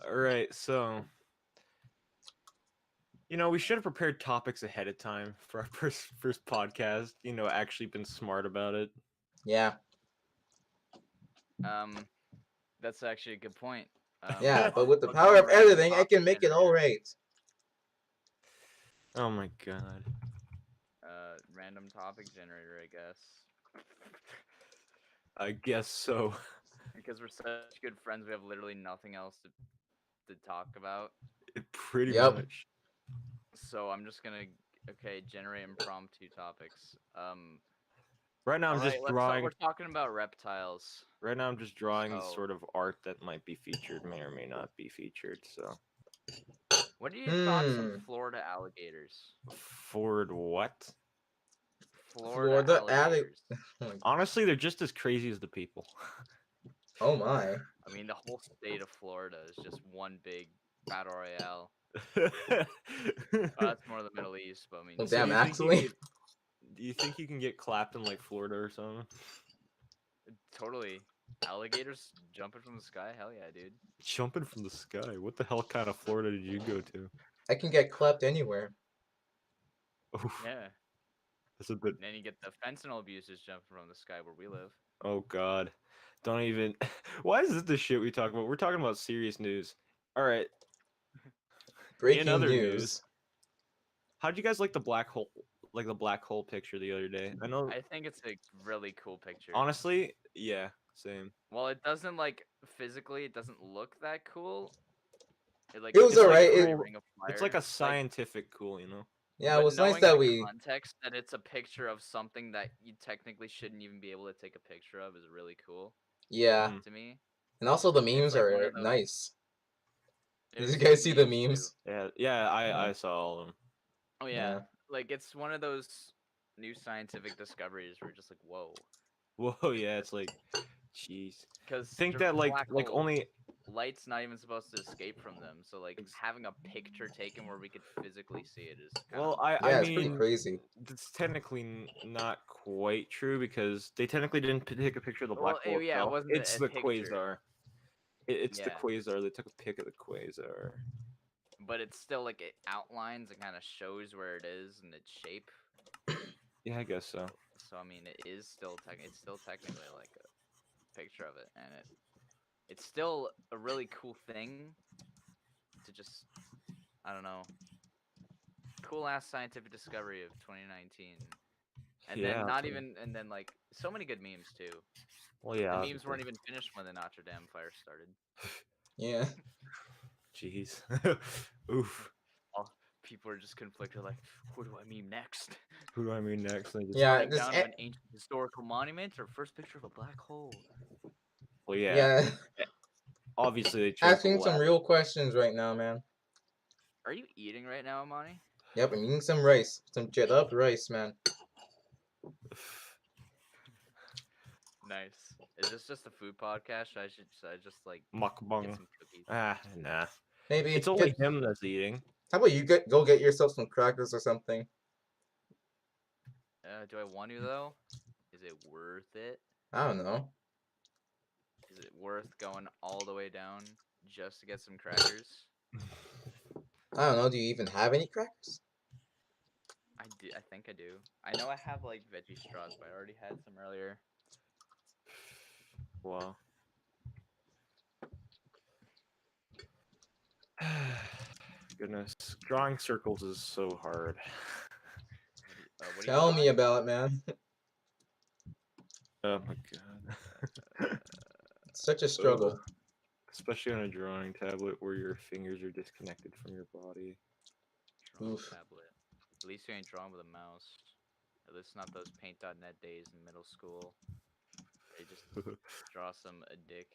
All right, so we should have prepared topics ahead of time for our first podcast. Actually been smart about it. Yeah, Um, that's actually a good point. yeah, but with the Plug in power the of random editing, I topic can make it all generator. right. Oh my god. Random topic generator, I guess. I guess so. Because we're such good friends, we have literally nothing else to talk about. Pretty Yep. much. So I'm just gonna generate impromptu topics. Right now All I'm right, just let's talk. drawing. We're talking about reptiles. Right now I'm just drawing So, sort of art that might be featured, may or may not be featured. So what are your thoughts on Hmm. Florida alligators? forward what? Florida Florida attic. alligators. Honestly, they're just as crazy as the people. Oh my. I mean, the whole state of Florida is just one big battle royale. That's more the Middle East, but I mean, Well, So damn, do you think you actually. could? Do you think you can get clapped in like Florida or something? totally. Alligators jumping from the sky? Hell yeah, dude. Jumping from the sky. What the hell kind of Florida did you go to? I can get clapped anywhere. Oof, Yeah. that's a bit. And then you get the fentanyl abusers jumping from the sky where we live. Oh God, don't even. Why is this the shit we talk about? We're talking about serious news. All right. In Breaking other news, news. how'd you guys like the black hole picture the other day? I know. I think it's a really cool picture. Honestly, yeah, same. Well, it doesn't physically, it doesn't look that cool. It was It's looks like like alright. a bright cool. ring of It's like fire. a scientific cool. Yeah, it But was nice knowing that the we. context that it's a picture of something that you technically shouldn't even be able to take a picture of is really cool Yeah, Mm. to me. and also the It's memes like one are of those. nice. Did you There's guys good see the memes too. memes? Yeah, yeah. Yeah. I saw all of them. Oh yeah, Yeah. like it's one of those new scientific discoveries where you're just like, whoa, Whoa, yeah. It's like, jeez. because Think that black like holes, only light's not even supposed to escape from them. So like having a picture taken where we could physically see it is kind of Well, I Yeah, it's pretty mean, crazy. it's technically not quite true because they technically didn't take a picture of the black well, hole yeah, it itself. wasn't It's a the picture. quasar. It's the Yeah, quasar. They took a pic of the quasar. but it's still like it outlines and kind of shows where it is and its shape. Yeah, I guess so. So I mean, it is still it's still technically like a picture of it, and it's still a really cool thing to just I don't know, cool ass scientific discovery of 2019. And then Yeah. not even and then like so many good memes too. Well, The yeah. memes weren't even finished when the Notre Dame fire started. Yeah. Jeez. Oof. All people are just conflicted like, who do I meme next? Who do I mean next? And I just, Yeah. Running down of an ancient historical monument or first picture of a black hole? well, yeah. Yeah. Obviously, they chose the Asking some latter. real questions right now, man. Are you eating right now, Amani? Yep, I'm eating some rice. Some jet up rice, man. Nice. Is this just a food podcast? Should I just like get Mukbang. some cookies? Nah. Maybe It's only him that's eating. How about you go get yourself some crackers or something? Do I want to though? Is it worth it? I don't know. Is it worth going all the way down just to get some crackers? I don't know. Do you even have any crackers? I do. I think I do. I know I have like veggie straws, but I already had some earlier. Wow. Goodness, drawing circles is so hard. What are you Tell me drawing? about it, man. Oh my god. Such a Ugh. struggle. Especially on a drawing tablet where your fingers are disconnected from your body. Drawing Oof. tablet. At least you ain't drawing with a mouse. At least not those paint.net days in middle school. They just draw a dick,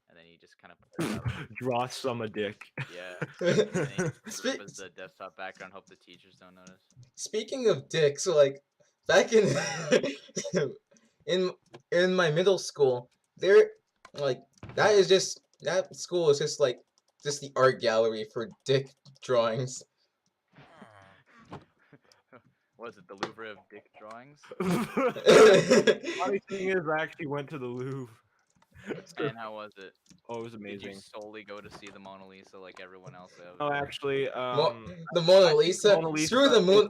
and then you just kind of put it up. Draw some a dick. Yeah. And then you just Spe- as the desktop background. Hope the teachers don't notice. Speaking of dicks, like back in in in my middle school, there like that school is just like just the art gallery for dick drawings. Was it the Louvre of dick drawings? Funny thing is, I actually went to the Louvre. So- And how was it? oh, it was Did you amazing. solely go to see the Mona Lisa like everyone else? Oh, actually, The Mona I think the Lisa. Mona Screw the Lisa. moon.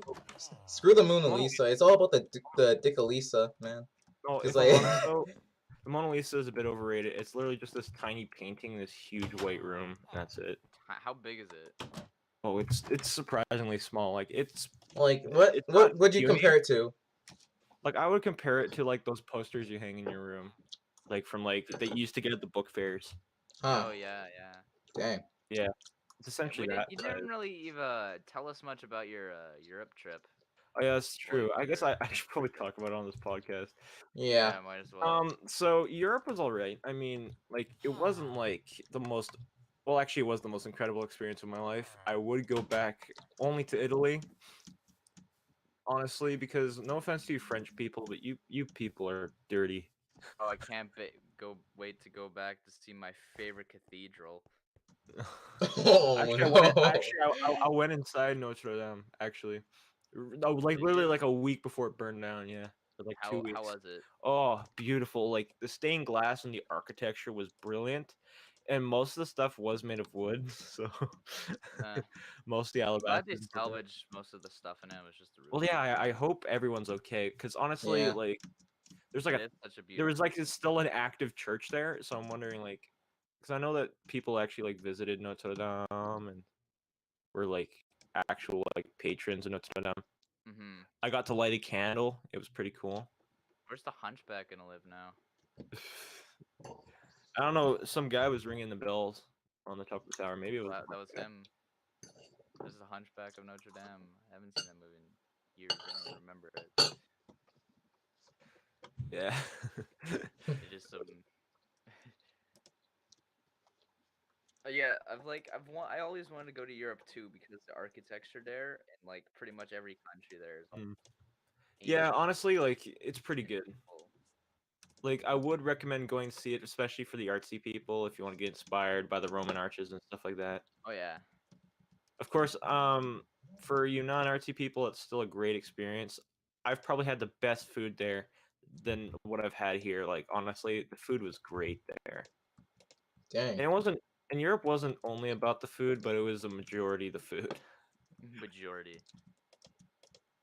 Screw the Mona Mona Lisa. It's all about the Dickalisa, man. No, Cause if I'm like, honest though, the Mona Lisa is a bit overrated. It's literally just this tiny painting in this huge white room. And that's it. How big is it? Oh, it's surprisingly small. Like it's what it's not would you puny. compare it to? Like I would compare it to like those posters you hang in your room, like from like that you used to get at the book fairs. Huh? Oh yeah, yeah. Dang. Yeah, it's Yeah, essentially that you size. didn't really even tell us much about your Europe trip. Oh yeah, that's While you true. were I guess there. I should probably talk about it on this podcast. Yeah. Yeah, might as well. So Europe was alright. I mean, like it wasn't like the most. Well, actually, it was the most incredible experience of my life. I would go back only to Italy, honestly, because no offense to you French people, but you people are dirty. Oh, I can't go wait to go back to see my favorite cathedral. Oh Actually, no. I went inside Notre Dame. Actually, no, like Did literally you? like a week before it burned down. Yeah, for like two How weeks. was it? Oh, beautiful! Like the stained glass and the architecture was brilliant, and most of the stuff was made of wood. So Uh, most of the I'm glad alabaster. they And stuff like that. salvaged most of the stuff in it. It was just the roof. Well, yeah, I hope everyone's okay. Because honestly, Yeah. like, there's like It a is such a there was beautiful. like it's still an active church there. So I'm wondering, like, because I know that people actually like visited Notre Dame and were like actual like patrons of Notre Dame. Mm-hmm. I got to light a candle. It was pretty cool. Where's the Hunchback gonna live now? I don't know. Some guy was ringing the bells on the top of the tower. Maybe it was. That was him. This is the Hunchback of Notre Dame. I haven't seen that movie in years. I don't remember it. Yeah. It's just some. Yeah, I always wanted to go to Europe too because the architecture there and like pretty much every country there is like Mm. Yeah, ancient. honestly, like it's pretty And good. beautiful. Like I would recommend going to see it, especially for the artsy people, if you want to get inspired by the Roman arches and stuff like that. Oh yeah. Of course, for you non-artsy people, it's still a great experience. I've probably had the best food there than what I've had here. Like honestly, the food was great there. Dang. And it wasn't and Europe wasn't only about the food, but it was a majority of the food. Majority.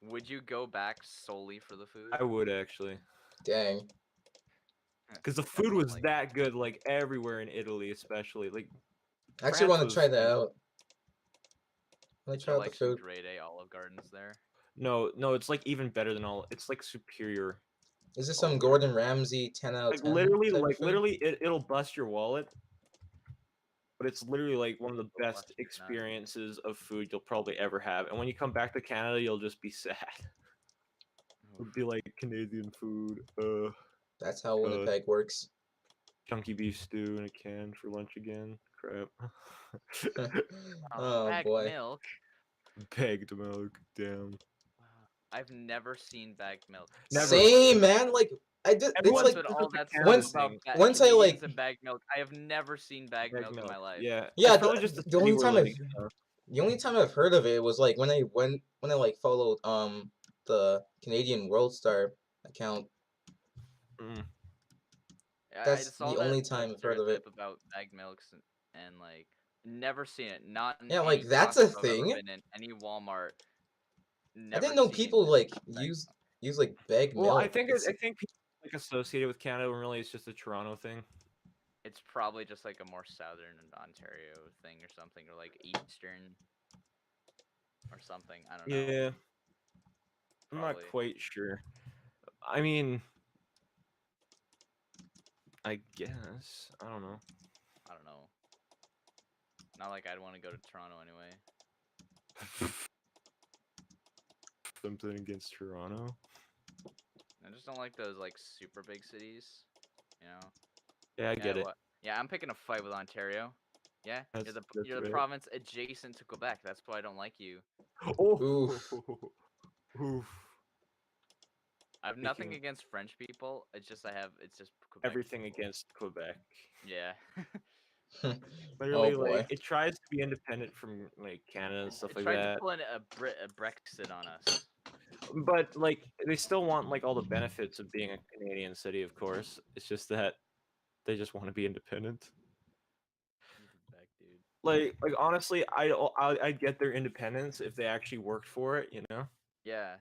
Would you go back solely for the food? I would actually. Dang. Because the That's food was like that good, like everywhere in Italy, especially. Like I actually France want to try was that out. I want is to there try out the like some food. grade A Olive Gardens there? no, it's like even better than all. It's like superior. Is this some Olive Garden. Gordon Ramsay 10 out of 10 type of Like food? literally, it'll bust your wallet. But it's literally like one of the Go best bust your nut. experiences of food you'll probably ever have. And when you come back to Canada, you'll just be sad. It'll Oof. be like Canadian food. That's how Winnipeg works. Chunky beef stew in a can for lunch again. Crap. Oh Bagged boy. milk. Bagged milk. Damn. Wow. I've never seen bagged milk. Never. Same, man. Like I did. It's Everyone like What's with thinks all it's a that Canada stuff once about thing. once I Canadians like and bagged milk? I have never seen bagged Bagged milk in my milk. life. Yeah. yeah. It's probably just The only time living. the only time I've heard of it was like when I like followed the Canadian World Star account. Mm. I That's saw the that only time I've heard of it. stereotype about bagged milks and like never seen it. Not in Yeah, any like that's a Costco I've ever thing. been in, any Walmart. I Never didn't know seen people like bagged use like bagged Well, milk. I think people like associated with Canada when really it's just a Toronto thing. It's probably just like a more southern Ontario thing or something, or like eastern or something. I don't know. Yeah. I'm not Probably. quite sure. I mean, I guess. I don't know. I don't know. Not like I'd want to go to Toronto anyway. Something against Toronto. I just don't like those like super big cities. You know. Yeah, I get it. What? Yeah, I'm picking a fight with Ontario. Yeah, That's you're the right. province adjacent to Quebec. That's why I don't like you. Oh, Oof. oof. I have nothing Making against French people. It's just Quebec everything people. against Quebec. Yeah. Oh Literally, boy. like it tries to be independent from like Canada and stuff It like tried to that, pull in a Brexit on us. but like they still want like all the benefits of being a Canadian city. Of course, it's just that They just want to be independent. Quebec, dude. Like honestly, I'd get their independence if they actually worked for it. You know, Yeah.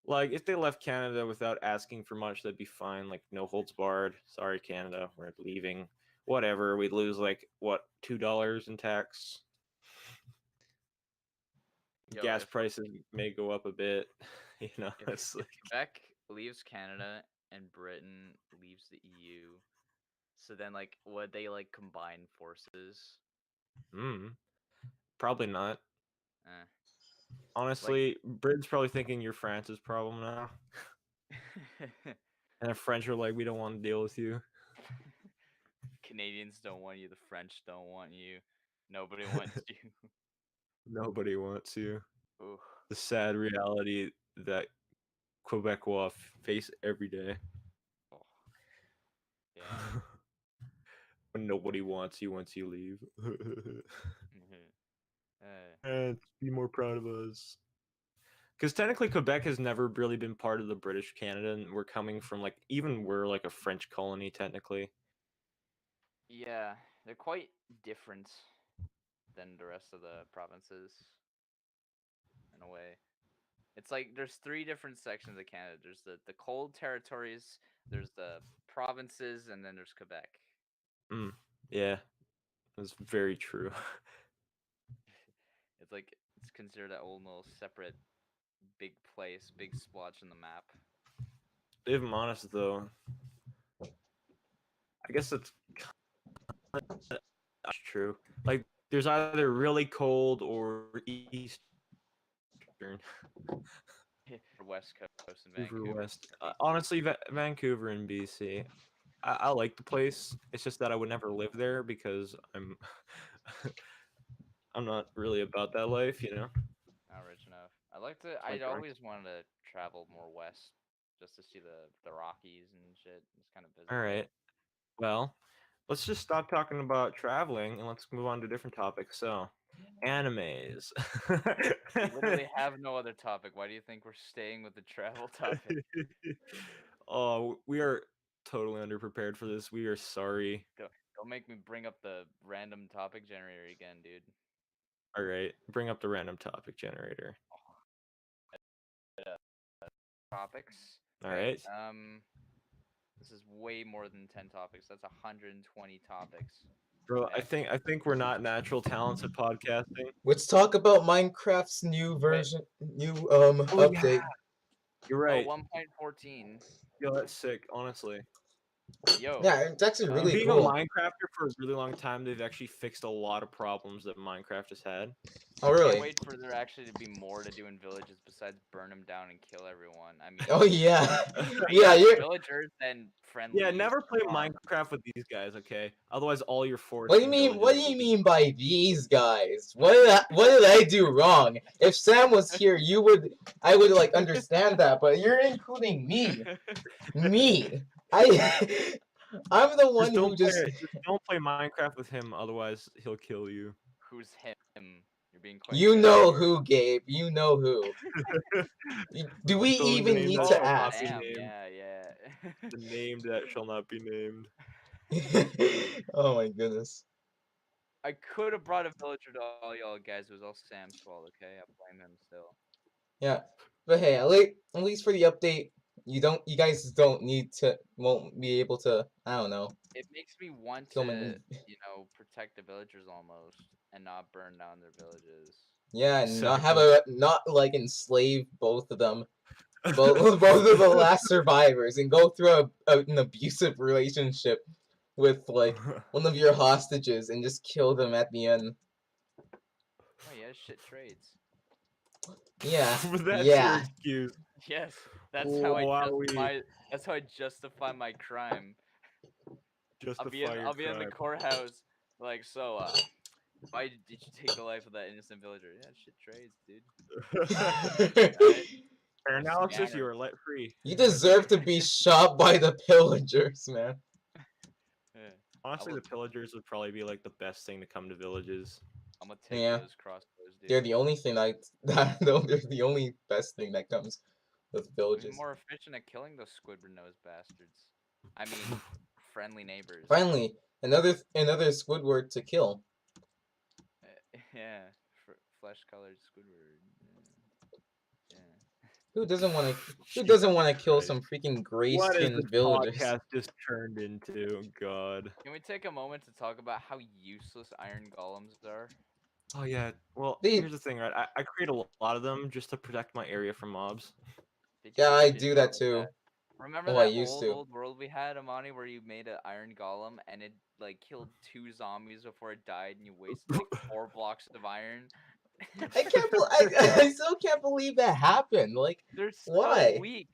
like if they left Canada without asking for much, that'd be fine. Like no holds barred. Sorry, Canada, we're leaving. Whatever. We'd lose like what $2 in tax. Yo, Gas prices may go up a bit. You know, if it's like Quebec leaves Canada and Britain leaves the EU, so then like would they like combine forces? mm, probably not. Eh. Like Honestly, Britain's probably thinking you're France's problem now, and the French are like, we don't want to deal with you. Canadians don't want you, the French don't want you, nobody wants you. Nobody wants you. Ooh, The sad reality that Quebecois face every day. oh, damn. When nobody wants you once you leave. Eh, And be more proud of us. Because technically, Quebec has never really been part of the British Canada, and we're coming from like even we're like a French colony technically. yeah, they're quite different than the rest of the provinces in a way. It's like there's three different sections of Canada. There's the cold territories, there's the provinces, and then there's Quebec. Mm, yeah, that's very true. It's like it's considered a old little separate big place, big splotch on the map. If I'm honest, though, I guess it's true. Like, there's either really cold or eastern. Or West Coast and Vancouver Vancouver. West. Honestly, Vancouver and BC. I like the place. It's just that I would never live there because I'm I'm not really about that life, you know. Not rich enough. I like to. My I'd grind. always wanted to travel more west, just to see the Rockies and shit. Just kind of All visit there. right. Well, let's just stop talking about traveling and let's move on to different topics. So, animes. We literally have no other topic. Why do you think we're staying with the travel topic? Oh, we are totally underprepared for this. We are sorry. Don't make me bring up the random topic generator again, dude. All right, bring up the random topic generator. Topics. All Okay. right. This is way more than 10 topics. That's 120 topics. Bro, Yeah. I think we're not natural talents at podcasting. Let's talk about Minecraft's new version, new update. You're Oh, right. 1.14. Yo, that's sick, honestly. Yo. Yeah, it's actually really Being cool. a Minecrafter for a really long time, they've actually fixed a lot of problems that Minecraft has had. Oh Can't really? wait for there actually to be more to do in villages besides burn them down and kill everyone. I mean, Oh yeah, yeah. yes, You're. villagers and friendly. Yeah, never play Minecraft with these guys, okay? Otherwise, all your forts. What do you mean? What do you mean by these guys? What did I do wrong? If Sam was here, I would like understand that. But you're including me. Me. I'm the one who just. Just don't play Minecraft with him, otherwise he'll kill you. Who's him? You're being quite. You know here. who, Gabe. You know who. Do we Throwing the even name need that to shall not ask? be Damn, named. yeah. The name that shall not be named. Oh my goodness. I could have brought a villager to all y'all guys. It was all Sam's fault. Okay, I blame him still. Yeah, but hey, at least for the update, you guys don't need to, won't be able to, I don't know. It makes me want Kill to, my- protect the villagers almost and not burn down their villages. Yeah, and not Exactly. not like enslave both of them, both of the last survivors, and go through an abusive relationship with like one of your hostages and just kill them at the end. Oh yeah, shit trades. Yeah, That's yeah. your excuse. Yes, that's how I justify my crime. Justify your I'll be in the crime. courthouse, like, so, why did you take the life of that innocent villager? Yeah, shit trades, dude. Fair analysis, Scammer. you are let free. You deserve to be shot by the pillagers, man. Yeah. Honestly, will- the pillagers would probably be like the best thing to come to villages. I'm gonna take Yeah. those crossbows, dude. They're the only thing they're the only best thing that comes with We'd be villages. more efficient at killing those squidward nose bastards. I mean, friendly neighbors. Finally, another Squidward to kill. Yeah, flesh-colored Squidward. Yeah. Who doesn't want to? Who Jesus doesn't want to kill Christ. some freaking What is gray-skinned this villagers? podcast just turned into? God. Can we take a moment to talk about how useless iron golems are? Oh yeah. Well, They, here's the thing, right? I create a lot of them just to protect my area from mobs. yeah, I Did do you that know too. that? Remember Oh, I that used to. old world we had, Amani, where you made an iron golem and it like killed 2 zombies before it died, and you wasted like 4 blocks of iron? I can't. I still can't believe that happened. Like, They're so why? weak.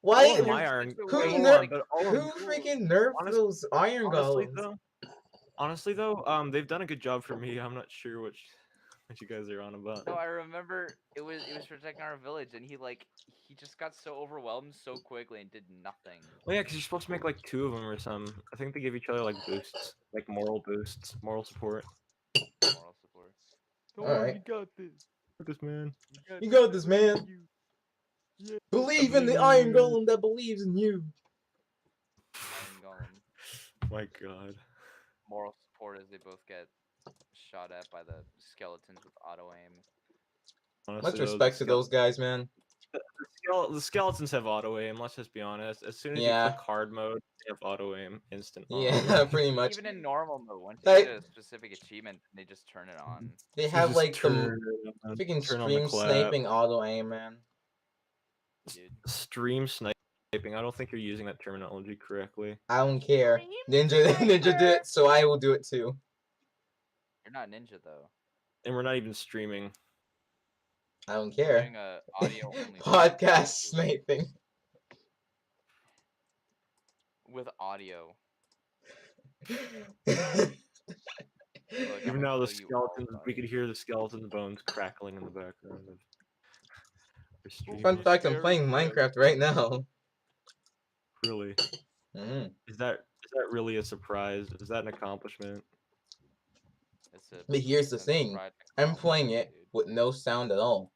All Why? of They're my such iron. a Wait, Who waste. hold ner- on, Like, but all of Who freaking nerfed honest, those iron honestly golems? though, they've done a good job for me. I'm not sure what you guys are on about. no, I remember it was protecting our village, and he just got so overwhelmed so quickly and did nothing. Well, yeah, because you're supposed to make like 2 of them or some. I think they give each other like boosts, like moral boosts, moral support. Moral support. Don't All worry, right, you got this. This man. you got this, I believe in man. you. Yeah, Believe in believe the in iron you. golem that believes in you. iron golem. My God. Moral support as they both get shot at by the skeletons with auto aim. Much Honestly, though, respect to those guys, man. the skeletons have auto aim. Let's just be honest. As soon as you Yeah, click hard mode, they have auto aim, instant auto yeah, aim. pretty much. Even in normal mode, once you Like, get a specific achievement, they just turn it on. they So have just like the freaking turn on the stream clap. sniping auto aim, man. Dude. Stream sniping. I don't think you're using that terminology correctly. I don't care. Ninja did it, so I will do it too. You're not ninja though. And we're not even streaming. I don't We're care. doing a audio only Podcast sniping. with audio. Look, Even I'm now, gonna the show you all skeletons, about we it. could hear the skeleton bones crackling in the background of our stream. Fun fact, I'm playing Minecraft right now. Really? Mm-hmm. Is that really a surprise? Is that an accomplishment? But here's the That's a thing. pride I'm playing accomplishment, it dude. with no sound at all,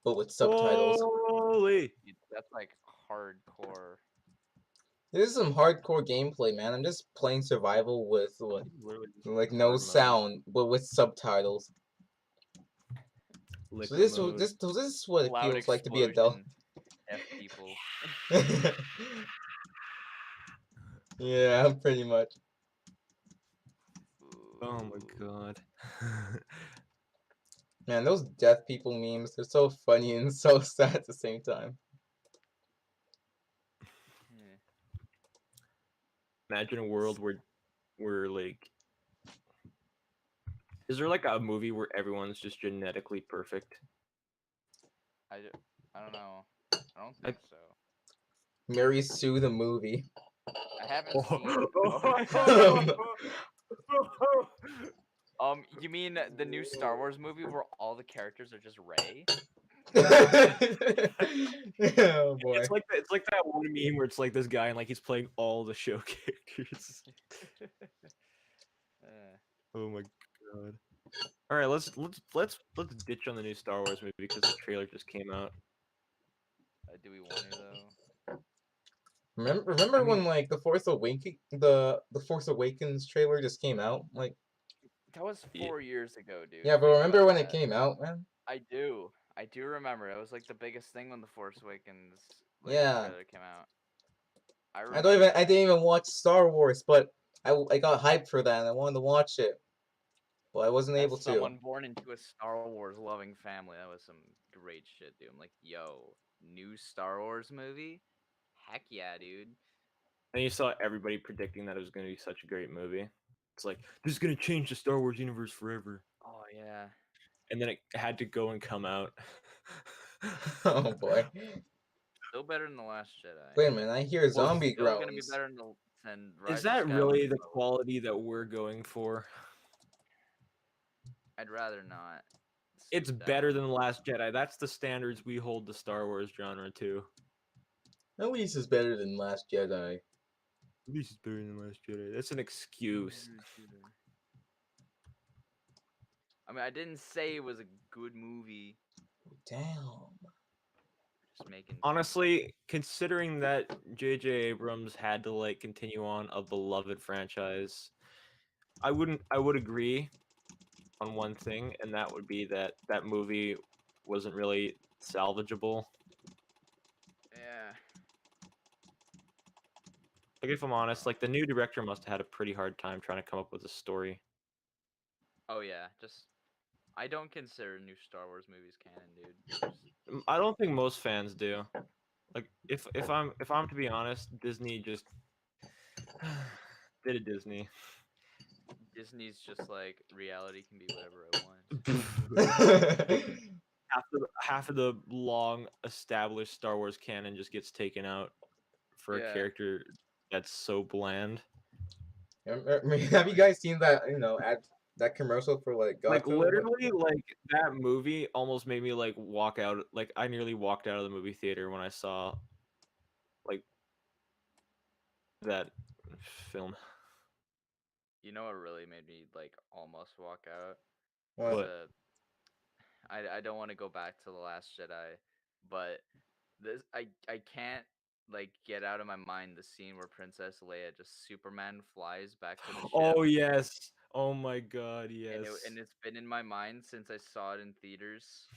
but with subtitles. Holy! That's like hardcore. This is some hardcore gameplay, man. I'm just playing survival with what, Literally just like no hard mode. sound, but with subtitles. So Liquid this mode. this is what it Loud feels like to be a adult. explosion. F people. Yeah, pretty much. Oh my Ooh. God. Man, those deaf people memes, they're so funny and so sad at the same time. Yeah. Imagine a world where like, is there like a movie where everyone's just genetically perfect? I don't know. I don't think so. Mary Sue the movie. I haven't Oh, you mean the new Star Wars movie where all the characters are just Rey? oh boy. It's like that one meme where it's like this guy and like he's playing all the show characters. Oh my God. All right, let's ditch on the new Star Wars movie because the trailer just came out. Do we want to though? Remember I mean- when like the Force Awakens trailer just came out? Like, That was 4 years ago, dude. yeah, but Think remember about when that. it came out, man? I do. I do remember. It was like the biggest thing when the Force Awakens Yeah. trailer came out. I didn't even watch Star Wars, but I got hyped for that and I wanted to watch it. But I wasn't able As to. someone born into a Star Wars loving family, that was some great shit, dude. I'm like, yo, new Star Wars movie? Heck yeah, dude. And you saw everybody predicting that it was going to be such a great movie. It's like, this is going to change the Star Wars universe forever. Oh yeah. And then it had to go and come out. Oh boy. Still better than The Last Jedi. Wait a minute, I hear zombie Still groans. gonna be better than Rise Is that of really Skywalker, the though. quality that we're going for? I'd rather not. It's stoop better down. than The Last Jedi. That's the standards we hold the Star Wars genre to. At least it's better than Last Jedi. At least it's better than The Last Jedi. That's an excuse. I mean, I didn't say it was a good movie. Damn. just making Honestly, considering that J.J. Abrams had to like continue on a beloved franchise, I would agree on one thing, and that would be that that movie wasn't really salvageable. yeah. Like if I'm honest, like the new director must have had a pretty hard time trying to come up with a story. Oh yeah, just I don't consider new Star Wars movies canon, dude. I don't think most fans do. Like if I'm to be honest, Disney just did a Disney. Disney's just like reality can be whatever I want. Half of the long established Star Wars canon just gets taken out for a Yeah. character that's so bland. Have you guys seen that? That commercial for like Like God Code? literally, like that movie almost made me like walk out. Like I nearly walked out of the movie theater when I saw like that film. You know what really made me like almost walk out was What? But I don't want to go back to the Last Jedi, but this I can't like get out of my mind the scene where Princess Leia just Superman flies back to the ship, oh yes, oh my god, and yes. it's been in my mind since I saw it in theaters,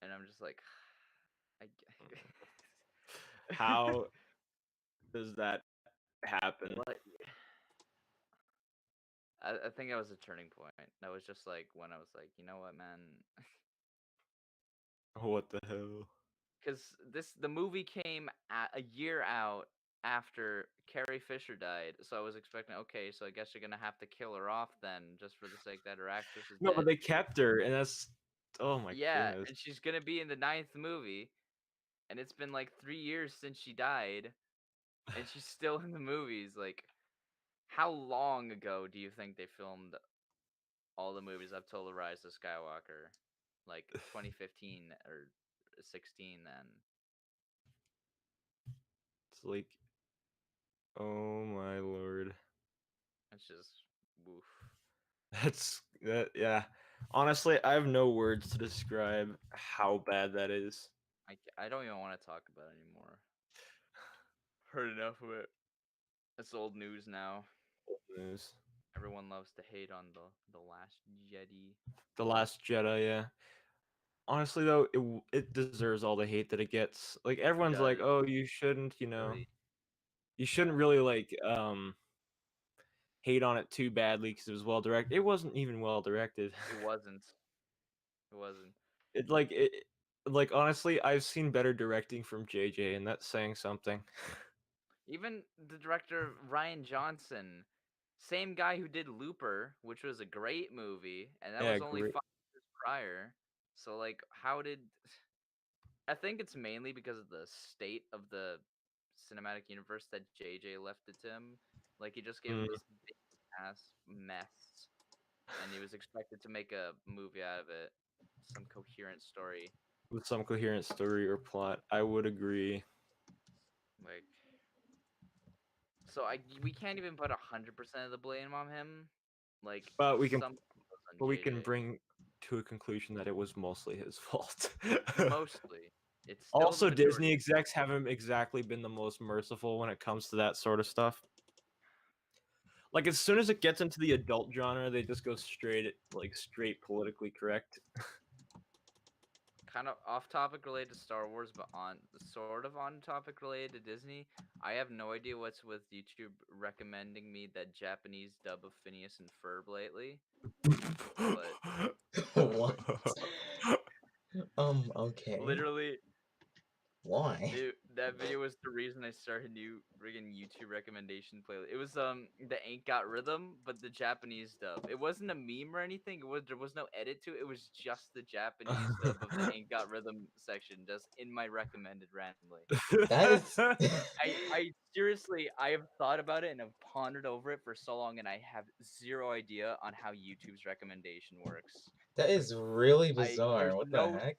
and I'm just like, I. How does that happen? What? I think that was a turning point. That was just like when I was like, you know what, man, What the hell? because the movie came a year out after Carrie Fisher died, so I was expecting, okay, so I guess you're gonna have to kill her off then, just for the sake that her actress is No, but dead. they kept her, and that's oh my Yeah, goodness. and she's gonna be in the ninth movie, and it's been like 3 years since she died, and she's still in the movies. Like, how long ago do you think they filmed all the movies up till the Rise of Skywalker? Like 2015 or 16 then. It's like, oh my lord. It's just woof. That's that yeah. Honestly, I have no words to describe how bad that is. I don't even want to talk about it anymore. Heard enough of it. It's old news now. Old news. Everyone loves to hate on the last Jedi. The Last Jedi, yeah. Honestly though, it deserves all the hate that it gets. Like It everyone's like, does "Oh, you shouldn't, you know. really. You Yeah. shouldn't really like hate on it too badly because it was well directed." It wasn't even well directed. It wasn't. It wasn't. It like it like honestly, I've seen better directing from JJ, and that's saying something. Even the director Ryan Johnson, same guy who did Looper, which was a great movie, and that Yeah, was only great. 5 years prior. So like, how did? I think it's mainly because of the state of the cinematic universe that JJ left it to him. Like he just gave him Mm, this big ass mess, and he was expected to make a movie out of it, some coherent story. with some coherent story or plot, I would agree. Like, so we can't even put 100% of the blame on him. Like But we can some goes on but we can JJ. bring to a conclusion that it was mostly his fault. Mostly, it's still the Also, majority. Disney execs haven't exactly been the most merciful when it comes to that sort of stuff. Like as soon as it gets into the adult genre, they just go straight politically correct. Kind of off topic related to Star Wars, but on sort of on topic related to Disney. I have no idea what's with YouTube recommending me that Japanese dub of Phineas and Ferb lately, but What? Okay. literally Why? that video was the reason I started a new friggin' YouTube recommendation playlist. It was the Ain't Got Rhythm, but the Japanese dub. It wasn't a meme or anything. There was no edit to it. It was just the Japanese dub of the Ain't Got Rhythm section, just in my recommended randomly. That is I seriously I have thought about it and have pondered over it for so long, and I have zero idea on how YouTube's recommendation works. that is really I bizarre. What the heck?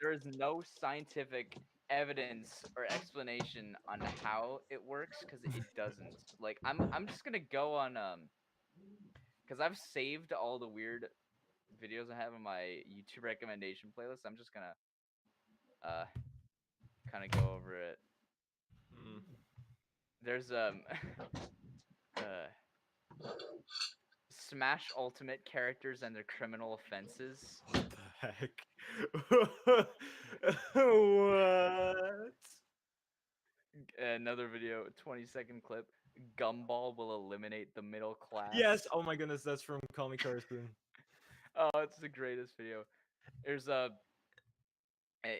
there is no scientific evidence or explanation on how it works because it doesn't. Like I'm just gonna go on because I've saved all the weird videos I have in my YouTube recommendation playlist. I'm just gonna kind of go over it. Mm. There's uh Smash Ultimate characters and their criminal offenses. What the heck? What? Another video, 20-second clip. Gumball will eliminate the middle class. Yes. Oh my goodness, that's from Call Me Carson. Oh, it's the greatest video. There's an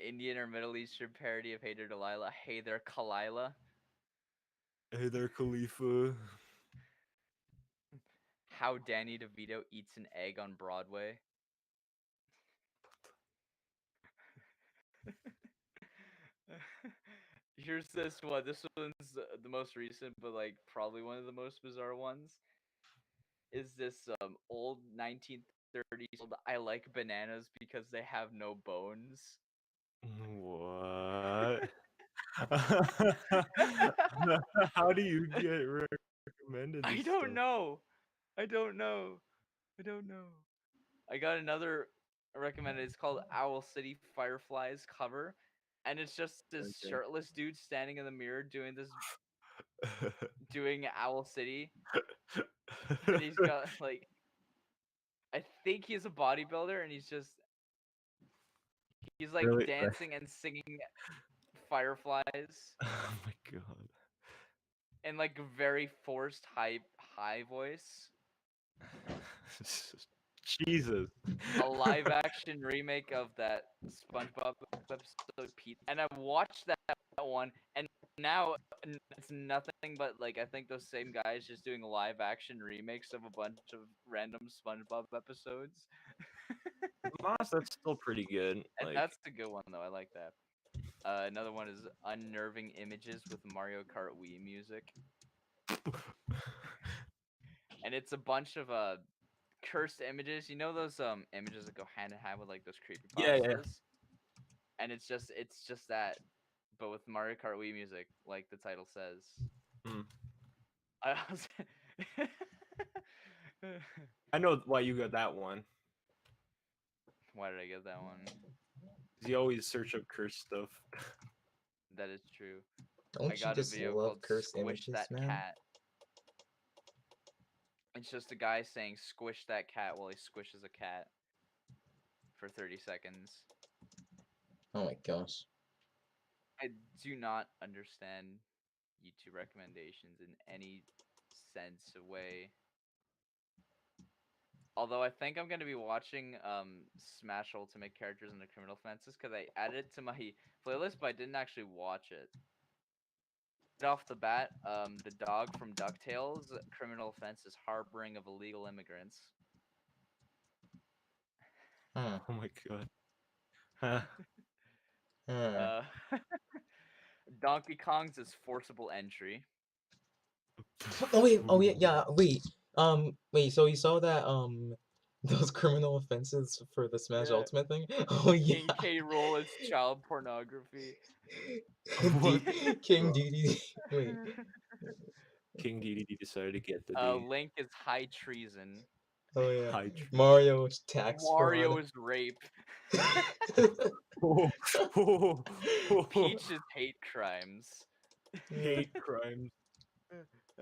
Indian or Middle Eastern parody of Hey There Delilah. Hey There Kalila. Hey there, Khalifa. How Danny DeVito eats an egg on Broadway. Here's this one. This one's the most recent, but like probably one of the most bizarre ones. Is this old 1930s old, I like bananas because they have no bones. What? How do you get recommended I this don't stuff? know. I don't know. I don't know. I got another recommended. It's called Owl City Fireflies cover, and it's just this Okay. shirtless dude standing in the mirror doing Owl City, and he's got like I think he's a bodybuilder, and he's like Really? dancing and singing fireflies Oh my god. in like a very forced high voice. Jesus. A live action remake of that SpongeBob episode Pete, and I watched that one, and now it's nothing but like I think those same guys just doing live action remakes of a bunch of random SpongeBob episodes, Moss, that's still pretty good. and Like, that's a good one though. I like that. Another one is unnerving images with Mario Kart Wii music, and it's a bunch of cursed images. You know those images that go hand in hand with like those creepy yeah, yeah. pastas? And it's just that, but with Mario Kart Wii music, like the title says. Mm. I was I know why you got that one. Why did I get that one? 'Cause you always search up cursed stuff. That is true. I Don't you got a just video love called cursed Squish images, That man? Cat. It's just a guy saying squish that cat while he squishes a cat for 30 seconds. Oh my gosh. I do not understand YouTube recommendations in any sense of way. Although I think I'm gonna be watching Smash Ultimate Characters and the Criminal Fences because I added it to my playlist, but I didn't actually watch it. Right off the bat, the dog from DuckTales, criminal offense is harboring of illegal immigrants. Huh. Oh my god. Huh. Huh. Uh, Donkey Kong's is forcible entry. Oh wait, oh yeah, yeah, wait. Wait, so you saw that those criminal offenses for the Smash Yeah. Ultimate thing? Oh yeah. King K. Rool is child pornography. What? King Dedede. Wait. King DDD decided to get the D. Link is high treason. Oh yeah. High tree. Mario is tax Wario fraud. is rape. Oh, oh, oh, Peach is hate crimes. hate crimes.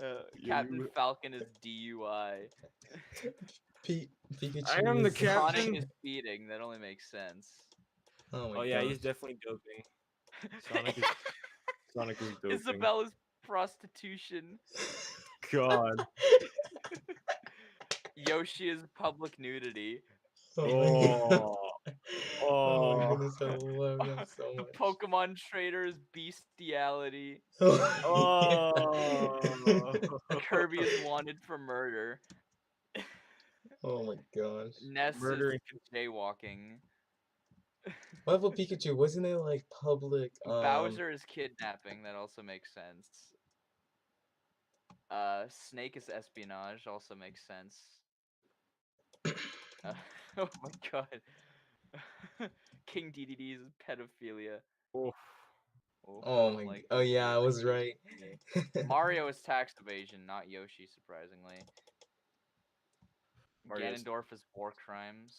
Yo, Captain you. Falcon is DUI. Pikachu I am the is captain. Sonic is speeding. That only makes sense. Oh my Oh yeah, he's gosh. definitely doping. Sonic is doping. Isabella's prostitution. God. Yoshi is public nudity. Oh my god. Oh. Oh my Oh. goodness, I love him so much. Pokemon Trader is bestiality. Oh. Kirby is wanted for murder. Oh my gosh. Ness is Murdering. jaywalking. What about Pikachu? Wasn't it like public Bowser is kidnapping. That also makes sense. Snake is espionage. Also makes sense. Oh my god. King DDD is pedophilia. Oh. Oh, Oh I don't my like oh this yeah, I list. was right. Mario is tax evasion, not Yoshi, surprisingly. Mario's- Ganondorf is war crimes.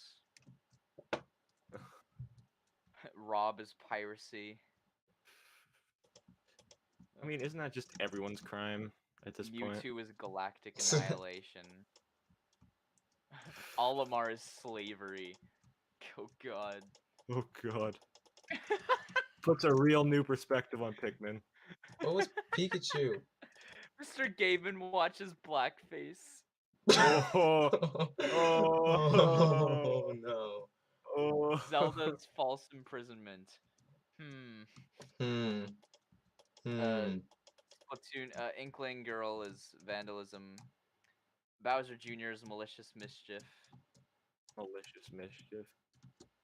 Rob is piracy. I mean, isn't that just everyone's crime at this point? Mewtwo is galactic annihilation. Olimar is slavery. Oh god. Oh god. Puts a real new perspective on Pikmin. What was Pikachu? Mr. Gaiman watches blackface. Oh, Oh oh, no. oh. Zelda's false imprisonment. Hmm. Hmm. Uh, Hmm. Splatoon. Inkling Girl is vandalism. Bowser Jr. is malicious mischief. Malicious mischief.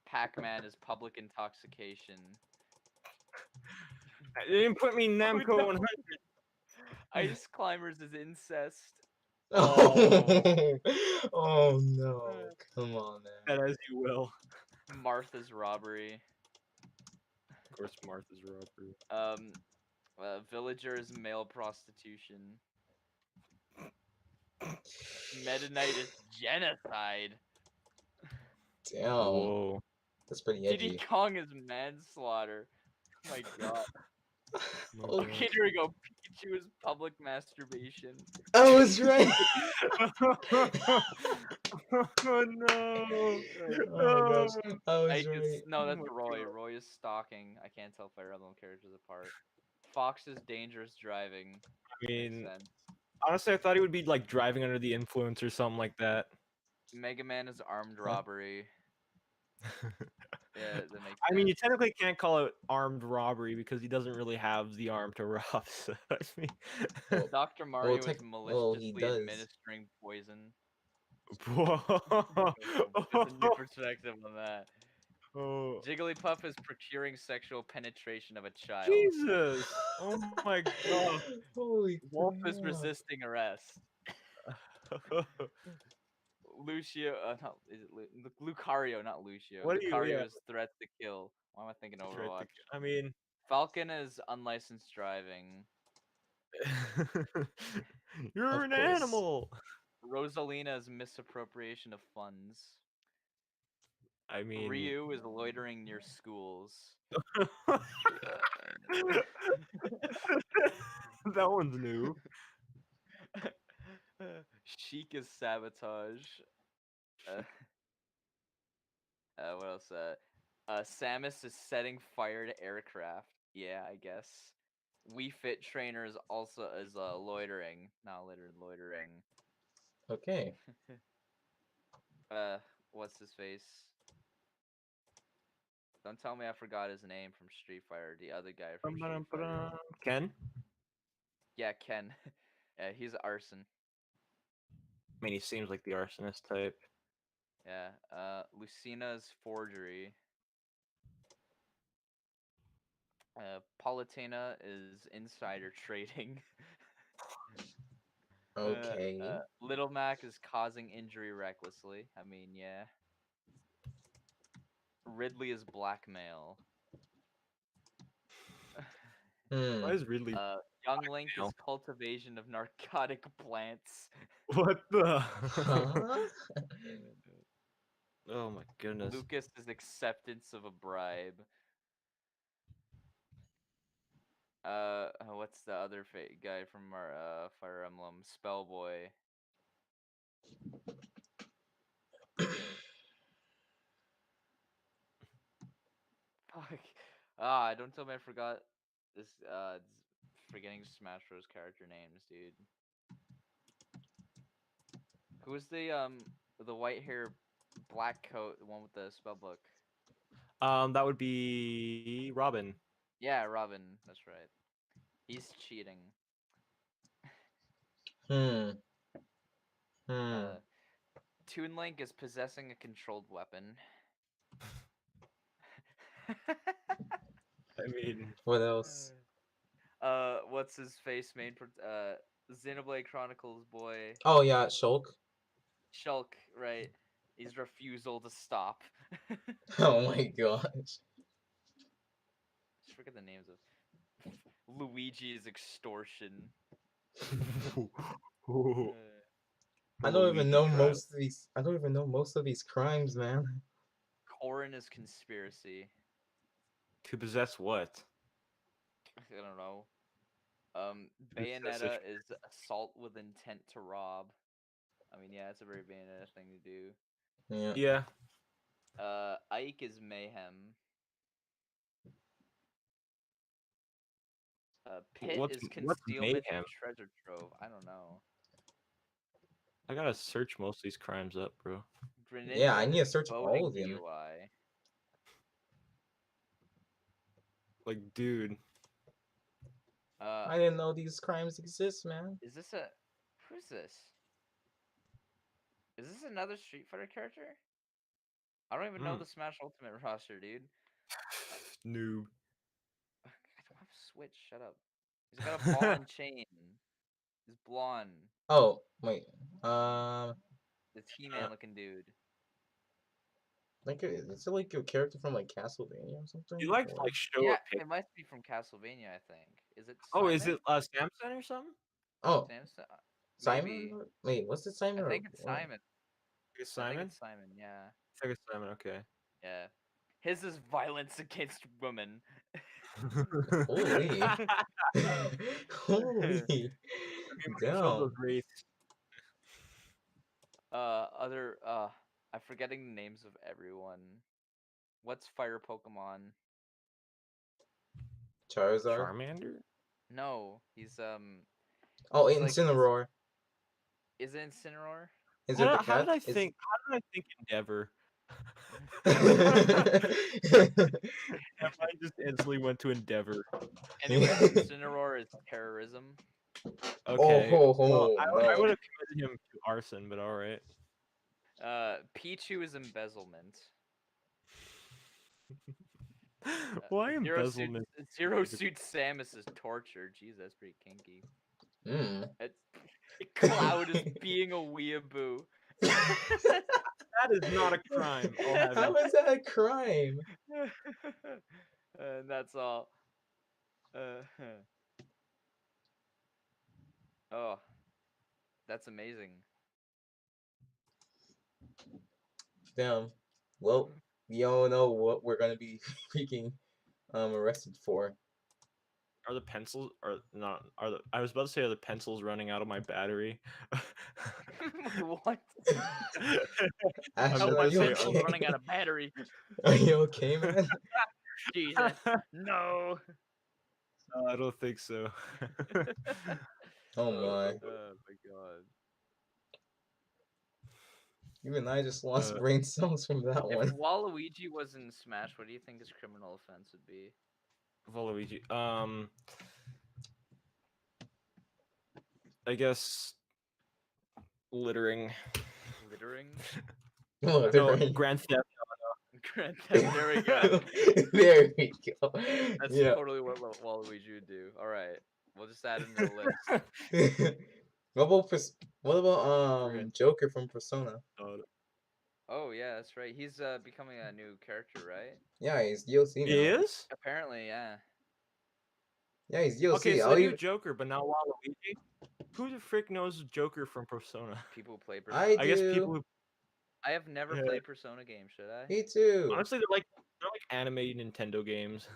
Pac-Man is public intoxication. They didn't put me in Oh, Namco no. 100. Ice Climbers is incest. Oh. Oh no. Come on, man. That as you will. Martha's robbery. Of course, Martha's robbery. Villager is male prostitution. Meta Knight is genocide. Damn. Whoa. That's pretty Diddy edgy. Kong is manslaughter. Oh my god. My Oh, Okay, here we go. Pikachu is public masturbation. I was right. Oh no. Oh my gosh. I was Ike right. is, no, Oh that's my Roy. God. Roy is stalking. I can't tell Fire Emblem characters apart. Fox is dangerous driving. I Makes mean, sense. honestly, I thought he would be like driving under the influence or something like that. Mega Man is armed Huh? robbery. Yeah, that makes I mean, you sense. technically can't call it armed robbery because he doesn't really have the arm to rob. So, I mean, Well, Dr. Mario is he maliciously does. administering poison. Whoa. There's a new perspective on that. Oh, Jigglypuff is procuring sexual penetration of a child. Jesus! Oh my god! Holy Wolf is crap. resisting arrest. Lucio, not is it Lucario, not Lucio. What do you? Lucario Yeah. is threat to kill. Why am I thinking Try to- Overwatch? I mean, Falcon is unlicensed driving. you're Of an course. animal. Rosalina is misappropriation of funds. I mean, Ryu is loitering near schools. that one's new. Sheik is sabotage. What else? Samus is setting fire to aircraft. Yeah, I guess. We Fit Trainer is also loitering, not loitering. Okay. What's his face? Don't tell me I forgot his name from Street Fighter. The other guy from Street Fighter. Ken? Yeah, Ken. Yeah, he's arson. I mean, he seems like the arsonist type. Yeah. Lucina's forgery. Palutena is insider trading. Okay. Little Mac is causing injury recklessly. I mean, yeah. Ridley is blackmail. Hmm. Why is Ridley? Young Link is Blackmail? cultivation of narcotic plants. What the? Huh? Oh my goodness. Lucas is acceptance of a bribe. What's the other guy from our Fire Emblem? Spellboy. Fuck. Don't tell me I forgot this. Forgetting Smash Bros. Character names, dude. Who's the white hair, black coat, the one with the spell book? That would be Robin. Yeah, Robin. That's right. He's cheating. Hmm. Hmm. Toon Link is possessing a controlled weapon. I mean, What else? What's his face? Xenoblade Chronicles boy. Oh yeah, Shulk. Shulk, right? His refusal to stop. Oh my gosh. Just forget the names of. Luigi's extortion. I don't even know Luigi most of these. I don't even know most of these crimes, man. Corin is conspiracy. to possess what? I don't know. That's such- Bayonetta is assault with intent to rob. I mean, yeah, it's a very Bayonetta thing to do. Yeah. Yeah. Ike is mayhem. Pit is What's concealment and mayhem? treasure trove. I don't know. I gotta search most of these crimes up, bro. Yeah, I Greninja need to is search all voting of them. DUI. Like, dude. Uh, I didn't know these crimes exist, man. is this a who's this? Is this another Street Fighter character? I don't even know Mm. the Smash Ultimate roster, dude. Noob. I don't have Switch. Shut up. He's got a ball and chain. He's blonde. Oh, wait. This He-Man looking dude. Like, is it like a character from like Castlevania or something? He likes Or... like show Yeah, up pic. it must be from Castlevania, I think. Is it Oh, is Simon? it Samson or something? Oh, Samson? Simon? Maybe. Wait, what's it, Simon I or think it's what? Simon. It's I think Simon? it's Simon, yeah. I think it's Simon, okay. Yeah. His is violence against women. Holy. Holy. Show those Damn. wraiths. I'm forgetting the names of everyone. What's fire Pokemon? Charizard. Charmander? No, Oh, he's like Incineroar. is it Incineroar? Is it the How did cat? I Is... think? How did I think Endeavor? My mind just instantly went to Endeavor. Anyways, Incineroar is terrorism. Oh, Okay. ho, Well, ho, I no. would have committed him to arson, but all right. Pichu is embezzlement. Why embezzlement? Zero Suit Samus is torture. Jeez, that's pretty kinky. Hmm. Cloud is being a weeaboo. That is not a crime. I'll have How you. is that a crime? And that's all. Oh, that's amazing. Damn. Well, we all know what we're gonna be freaking arrested for. Are the pencils are not are the I was about to say are the pencils running out of my battery? What? Ash, How are my you pencil's okay? running out of battery. Are you okay, man? Jesus. No. I don't think so. Oh my. Oh my god. Even I just lost Uh, brain cells from that If one. Waluigi was in Smash, what do you think his criminal offense would be? Waluigi. I guess littering. Littering? Oh, No, right. Grand Theft. Grand Theft. There we go. There we go. That's Yeah. totally what Waluigi would do. All right, we'll just add him to the list. What about Grand Joker from Persona? Theft. Oh yeah, that's right. He's becoming a new character, right? Yeah, he's DLC He now. is? Apparently, yeah. Yeah, he's DLC. Okay, so I'll the new even... Joker, but now Waluigi. Who the frick knows Joker from Persona? People who play I Persona. I guess people do. who I have never yeah. played Persona games, should I? Me too. Honestly they're like animated Nintendo games.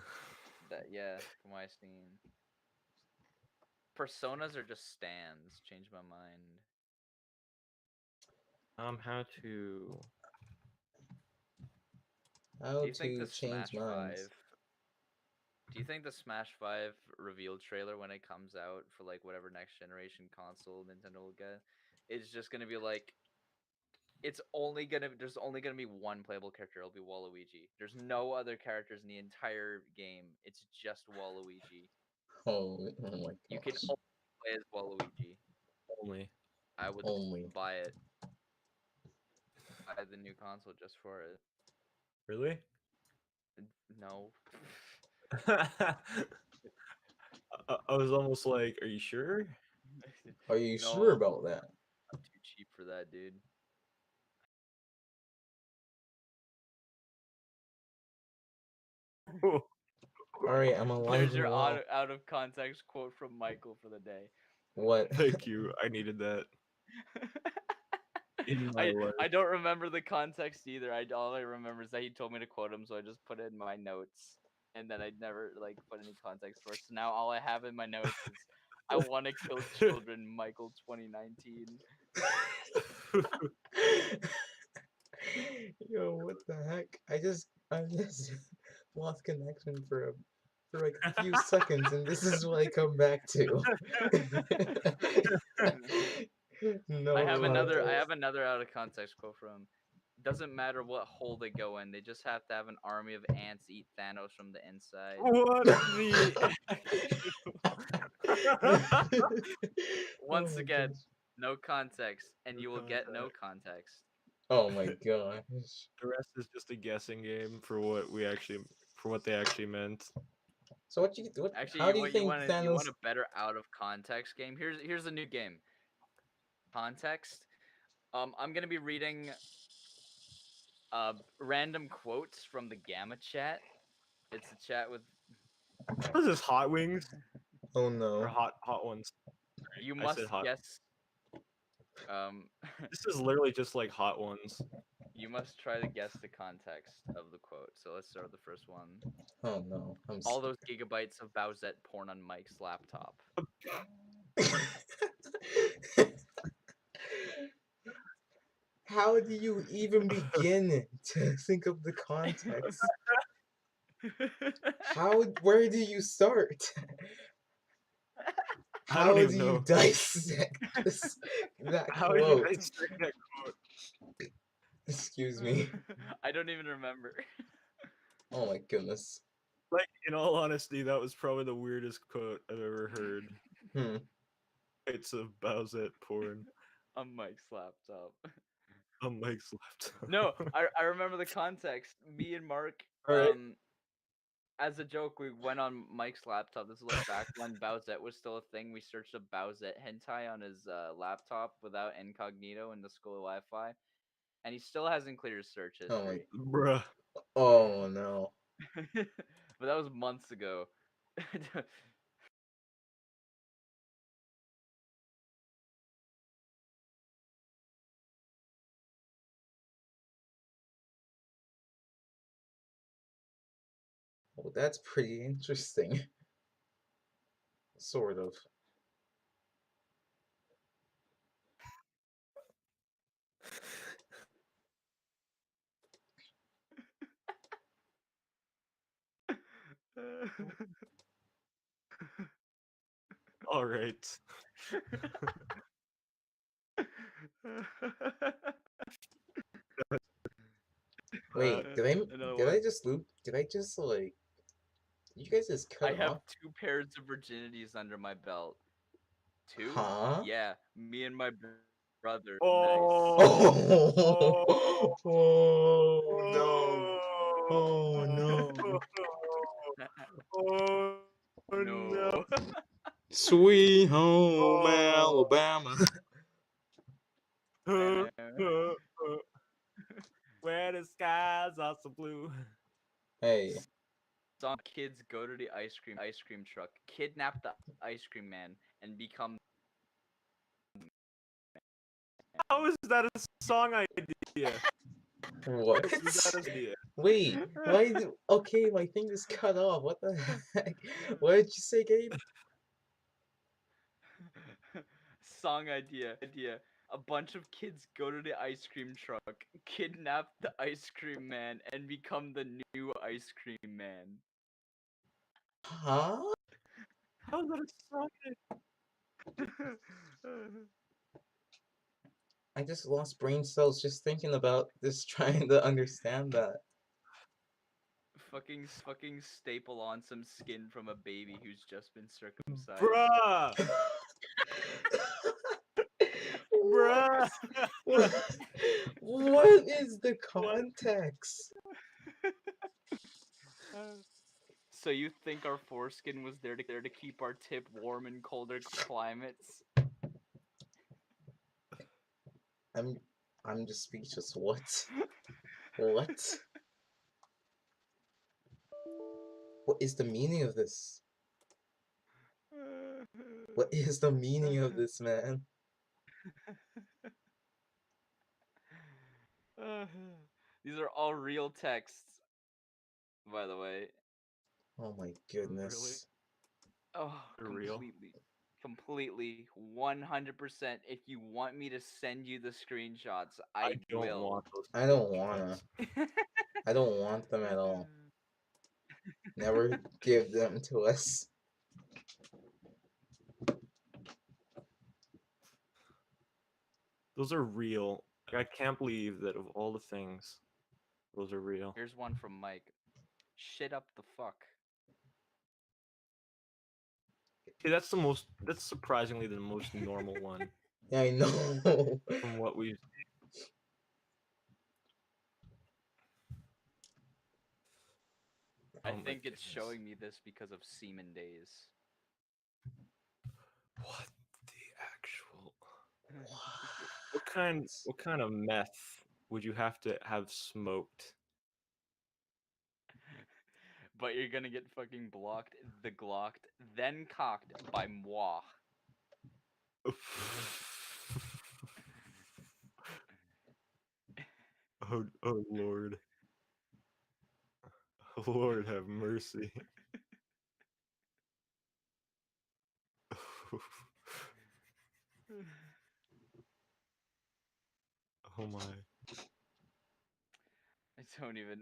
That yeah, from what I've seen. Personas are just stands. Change my mind. How to How Do you think to the change Smash minds. 5 Do you think the Smash 5 reveal trailer when it comes out for like whatever next generation console Nintendo will get is just gonna be like there's only gonna be one playable character, it'll be Waluigi. There's no other characters in the entire game. It's just Waluigi. Oh my You can gosh. only play as Waluigi. only. I would Only. buy it. Buy the new console just for it. Really? No. I was almost like, are you sure? Are you No, sure about that? I'm too cheap for that, dude. Alright, I'm alive There's and your well. out of context quote from Michael for the day. What? Thank you. I needed that in my life. I don't remember the context either. All I remember is that he told me to quote him, so I just put it in my notes, and then I never like put any context for it. So now all I have in my notes is I want to kill children, Michael 2019. Yo, what the heck? I just lost connection for like a few seconds, and this is what I come back to. I No have context. another out of context quote from doesn't matter what hole they go in, they just have to have an army of ants eat Thanos from the inside. What the Oh Once my again, gosh. no context, and No you will get no context. context. Oh my gosh. The rest is just a guessing game for what they actually meant. So what Actually, how do you think you Thanos? want a better out of context game? Here's a new game. Context. I'm gonna be reading random quotes from the Gamma chat. It's a chat with What is this, hot wings Oh or no. hot ones? you I said must hot. guess um This is literally just like hot ones. you must try to guess the context of the quote. So let's start with the first one. Oh no. All those gigabytes of Bowsette porn on Mike's laptop. How do you even begin to think of the context? Where do you start? I don't How do even you know. dissect that How did you quote? guys say that quote? Excuse me. I don't even remember. Oh my goodness. Like, in all honesty, that was probably the weirdest quote I've ever heard. Hmm. It's of Bowsette porn On Mike's laptop. on Mike's laptop. No, I remember the context. Me and Mark, All right. as a joke, we went on Mike's laptop. This is like back when Bowsette was still a thing. We searched up Bowsette hentai on his laptop without incognito in the school Wi-Fi, and he still hasn't cleared his search Oh my. history. Bruh. Oh no. But that was months ago. Well, that's pretty interesting. Sort of. All right. Uh, Wait, did I Another did one. I just loop? Did I just like? Did you guys just I cut have off? 2 pairs of virginities under my belt. 2? Huh? Yeah, me and my brother. Nice. oh, Oh, oh, oh no. Oh oh, no. oh, no. No. Sweet home Oh. Alabama. Where the skies are so blue. Hey, Some kids go to the ice cream truck, kidnap the ice cream man, and become. How is that a song idea? what? How is that an idea? Wait, okay, my thing just cut off. What the heck? What did you say, Gabe? Song idea. A bunch of kids go to the ice cream truck, kidnap the ice cream man, and become the new ice cream man. Huh? How is that a song I just lost brain cells just thinking about this, trying to understand that. Fucking staple on some skin from a baby who's just been circumcised. Bruh! What? Bruh! What is the What? context? So you think our foreskin was there to keep our tip warm in colder climates? I'm I'm just speechless. What? What? What is the meaning of this? What is the meaning of this, man? These are all real texts, by the way. Oh my Really? goodness. Oh, For real? completely. completely 100%. If you want me to send you the screenshots, I I don't will. want those I don't wanna. screenshots. I don't want them at all. Never give them to us. Those are real. Like, I can't believe that of all the things, those are real. Here's one from Mike. Shit up the fuck. See, that's surprisingly the most normal one Yeah, I know. from what we've. I Oh my think it's goodness. showing me this because of Semen Days. What the actual? What kind of meth would you have to have smoked? But you're gonna get fucking blocked, the glocked, then cocked by moi. Oh Lord. Lord have mercy. Oh my. I don't even.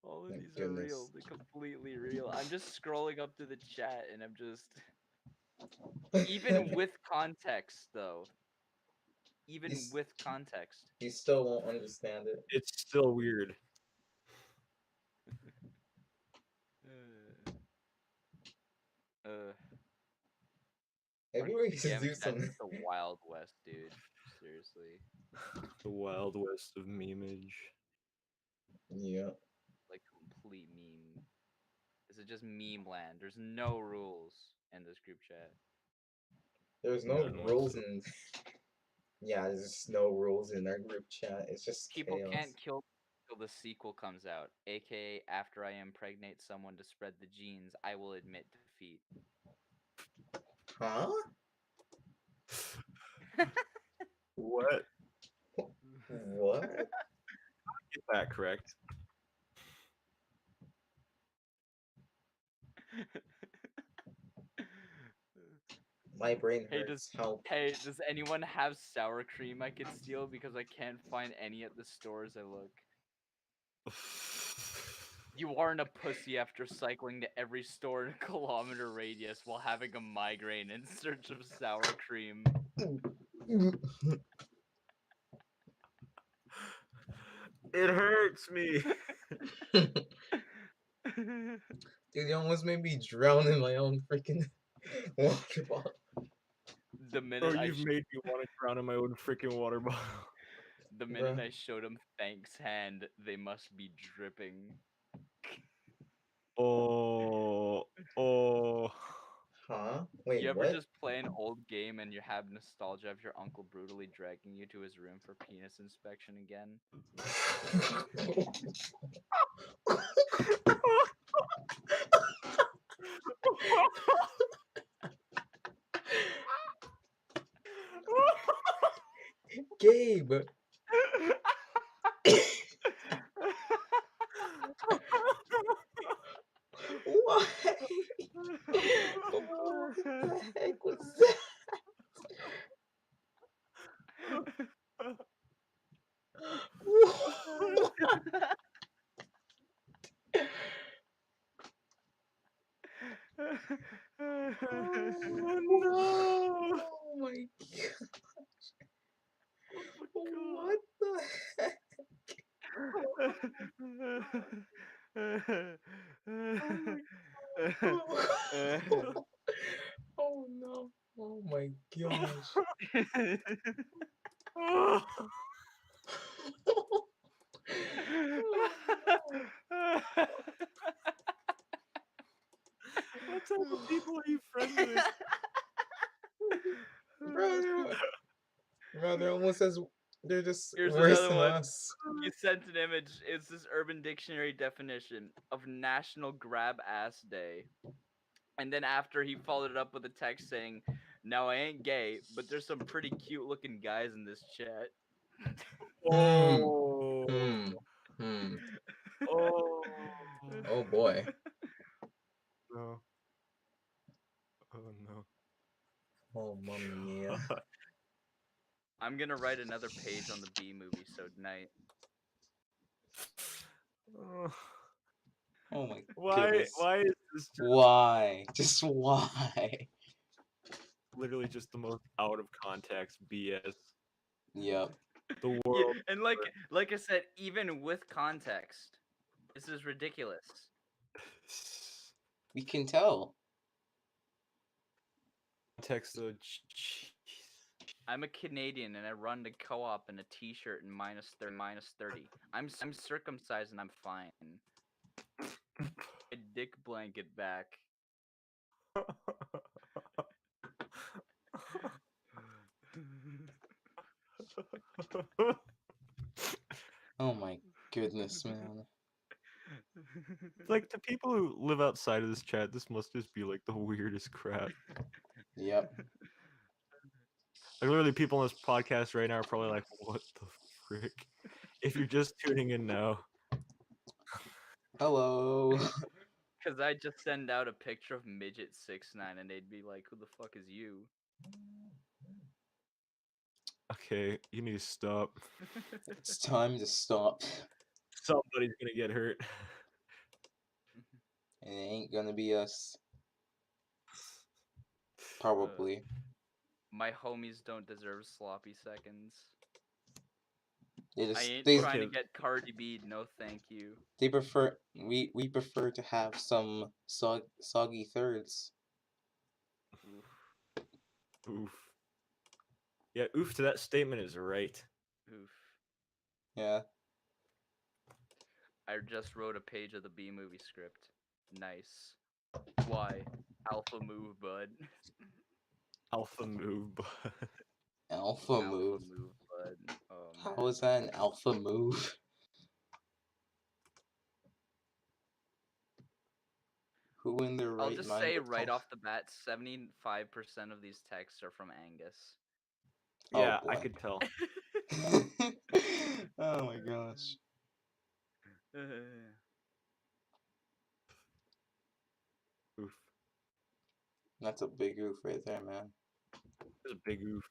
All of Thank these are real. goodness. They're completely real. I'm just scrolling up to the chat and I'm just. Even with context, though. Even He's- with context. You still won't understand it. It's still weird. Uh, Everybody used to GM do chat's something. the Wild West, dude. Seriously. The Wild West of memeage. Yeah. Like, complete meme. This is just meme land. There's no rules in this group chat. There's no None rules whatsoever. in. Yeah, there's just no rules in our group chat. It's just People chaos. can't kill till the sequel comes out. AKA, after I impregnate someone to spread the genes, I will admit defeat. Huh? What? What? Get that correct. My brain Hey, hurts. Help. does anyone have sour cream I could steal because I can't find any at the stores I look? You aren't a pussy after cycling to every store in a kilometer radius while having a migraine in search of sour cream. It hurts me. Dude, you almost made me drown in my own freaking water bottle. The Bro, minute you've made me want to drown in my own freaking water bottle. the minute Bruh. I showed him thanks hand, they must be dripping. Oh, oh. Huh? Wait, You ever what? just play an old game and you have nostalgia of your uncle brutally dragging you to his room for penis inspection again? Gabe! Why? What the heck was that? Oh no! Oh my god. Oh my What the heck? god. Oh no. Oh my gosh. Oh, Oh no. what type of people are you friends with? Bro, they're almost as they're just Here's worse another than one. us. You sent an image. It's this Urban Dictionary definition of National Grab Ass Day. And then after he followed it up with a text saying, "Now I ain't gay, but there's some pretty cute looking guys in this chat." Hmm. Oh, Hmm. Hmm. oh, Oh boy. no. Oh no. gonna write another page on the B movie. So night. Ugh. Oh my Why? goodness. Why is this just Why? Just why? literally just the most out of context BS? Yep. The Yeah, world. and like I said, even with context, this is ridiculous. We can tell. Context though. Jeez. I'm a Canadian and I run the co-op in a T-shirt and -30. I'm circumcised and I'm fine. A dick blanket back. Oh my goodness, man. Like the people who live outside of this chat, this must just be like the weirdest crap. Yep. Like literally, people on this podcast right now are probably like, "What the frick?" If you're just tuning in now, Hello. Cause I just send out a picture of midget 6'9" and they'd be like, "Who the fuck is you?" okay, you need to stop. It's time to stop. Somebody's gonna get hurt. It ain't gonna be us. Probably. My homies don't deserve sloppy seconds. They I just ain't they trying to Okay. get Cardi B. No, thank you. they prefer we prefer to have some soggy thirds. Oof. Oof. Yeah, oof to that statement is right. Oof. Yeah. I just wrote a page of the B movie script. Nice. Why? Alpha move, bud. Alpha move, but Alpha Alpha move. move, bud. Oh man. How is that an alpha move? Who in their I'll right just mind say would right call? off the bat, 75% of these texts are from Angus. Oh yeah, I boy. could tell. Oh my gosh. Oof. That's a big oof right there, man. It's a big oof.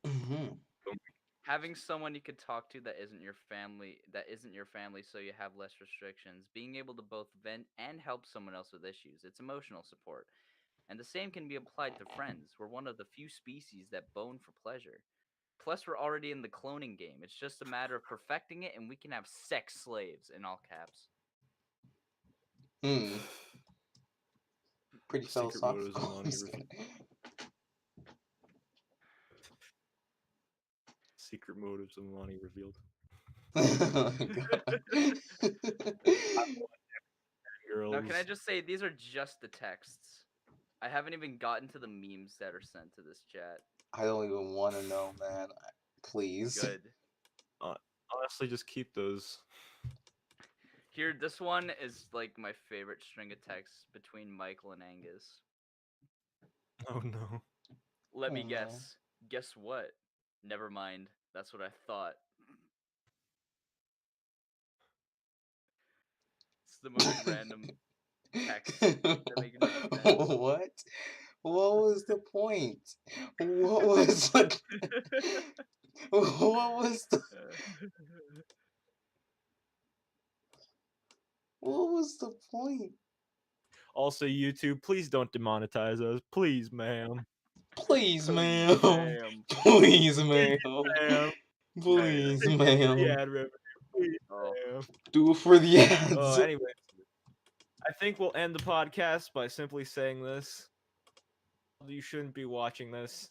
Mhm. Having someone you could talk to that isn't your family, so you have less restrictions. Being able to both vent and help someone else with issues. It's emotional support. And the same can be applied to friends. We're one of the few species that bone for pleasure. Plus, we're already in the cloning game. It's just a matter of perfecting it, and we can have sex slaves in all caps. Hmm. Pretty Secret motives of philosophical. I'm Monty just revealed. kidding. Secret motives of Monty revealed. Oh my god. Now, can I Girls. just say these are just the texts? I haven't even gotten to the memes that are sent to this chat. I don't even want to know, man. Please. Good. Honestly, just keep those. Here, this one is like my favorite string of texts between Michael and Angus. Oh no. Let Oh me no. guess. Guess what? Never mind. That's what I thought. It's the most random text that make no sense. What? What was the point? What was like? What was the? What was the point? Also, YouTube, please don't demonetize us. Please, ma'am. Please, Please, ma'am. ma'am. Please, ma'am. Ma'am. Please, Take it for the ma'am. ad revenue. Please, Oh. ma'am. Do it for the ads. Anyway, I think we'll end the podcast by simply saying this. You shouldn't be watching this.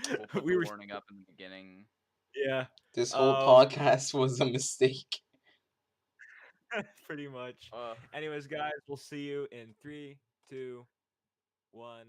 We'll put the warning up in the beginning. Yeah. This whole podcast was a mistake. Pretty much. Uh, Anyways, guys, we'll see you in 3, 2, 1.